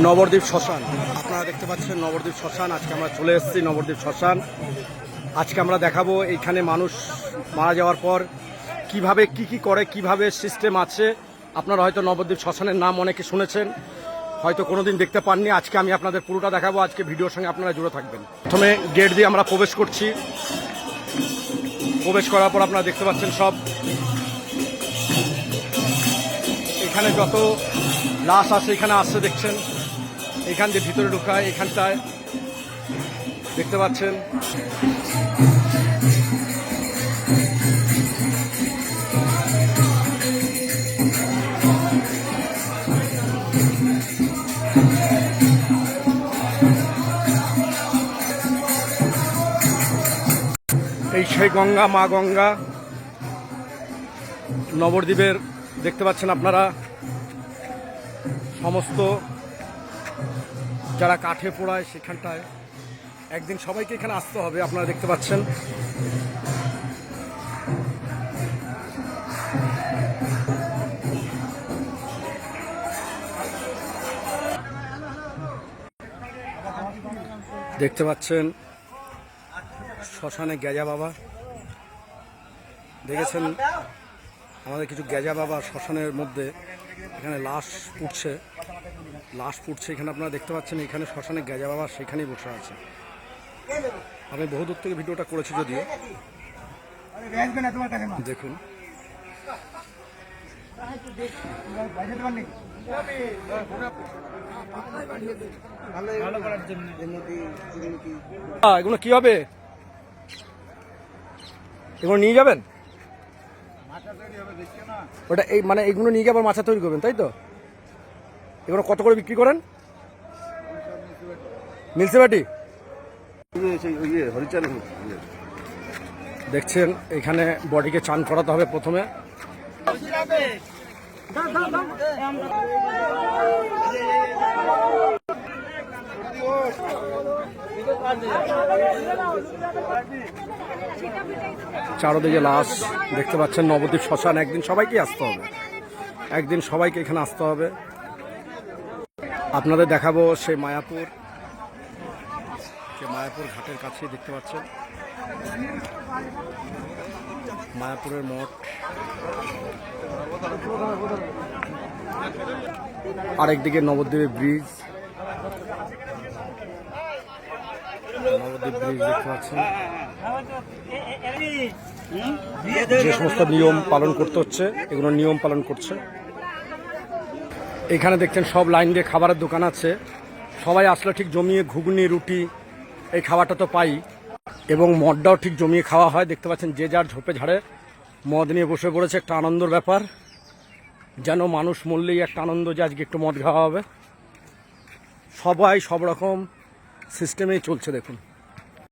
নবদ্বীপ শ্মশান, আপনারা দেখতে পাচ্ছেন নবদ্বীপ শ্মশান। আজকে আমরা চলে এসেছি নবদ্বীপ শ্মশান। আজকে আমরা দেখাবো এইখানে মানুষ মারা যাওয়ার পর কিভাবে কি করে, কিভাবে সিস্টেম আছে। আপনারা হয়তো নবদ্বীপ শ্মশানের নাম অনেকে শুনেছেন, হয়তো কোনোদিন দেখতে পাননি। আজকে আমি আপনাদের পুরোটা দেখাবো, আজকে ভিডিওর সঙ্গে আপনারা জুড়ে থাকবেন। প্রথমে গেট দিয়ে আমরা প্রবেশ করছি। প্রবেশ করার পর আপনারা দেখতে পাচ্ছেন সব এখানে যত লাশ আছে এখানে আসছে দেখছেন। এখান দিয়ে ভিতরে ঢোকায়, এখানটায় দেখতে পাচ্ছেন। এই সেই গঙ্গা, মা গঙ্গা নবদ্বীপের। দেখতে পাচ্ছেন আপনারা সমস্ত যারা কাঠে পোড়ায় সেখানটায় একদিন সবাইকে এখানে আসতে হবে। আপনারা দেখতে পাচ্ছেন দেখতে পাচ্ছেন শ্মশানে গেজা বাবা। দেখেছেন আমাদের কিছু গেজা বাবা শ্মশানের মধ্যে এখানে লাশ পুড়ছে এখানে আপনারা দেখতে পাচ্ছেন। এখানে শ্মশানে গেজা বাবা সেখানেই বসে আছে। আমি বহু দূর থেকে ভিডিওটা করেছি যদিও, দেখুন। এগুলো কি হবে? এগুলো নিয়ে যাবেন? ওটা এই মানে এইগুলো নিয়ে গিয়ে আবার মাছা তৈরি করবেন, তাই তো? এগুলো কত করে বিক্রি করেন? মিউনিসিপালিটি দেখছেন এখানে বডিকে চান করাতে হবে প্রথমে। চারদিকে লাশ দেখতে পাচ্ছেন। নবদ্বীপ শ্মশান, একদিন সবাইকে আসতে হবে, একদিন সবাইকে এখানে আসতে হবে। আপনাদের দেখাবো সেই মায়াপুর ঘাটের কাছে। দেখতে পাচ্ছেন মায়াপুরের মঠ। আরেকদিকে নবদ্বীপের ব্রিজ, দেখতে পাচ্ছেন। যে সমস্ত নিয়ম পালন করতে হচ্ছে এগুলো নিয়ম পালন করছে। এখানে দেখছেন সব লাইন দিয়ে খাবারের দোকান আছে। সবাই আসলে ঠিক জমিয়ে ঘুগনি, রুটি এই খাবারটা তো পাই, এবং মদটাও ঠিক জমিয়ে খাওয়া হয়। দেখতে পাচ্ছেন যে যার ঝোপে ঝাড়ে মদ নিয়ে বসে পড়েছে। একটা আনন্দের ব্যাপার, যেন মানুষ মরলেই একটা আনন্দ যে আজকে একটু মদ খাওয়া হবে। সবাই সব রকম সিস্টেমেই চলছে দেখুন।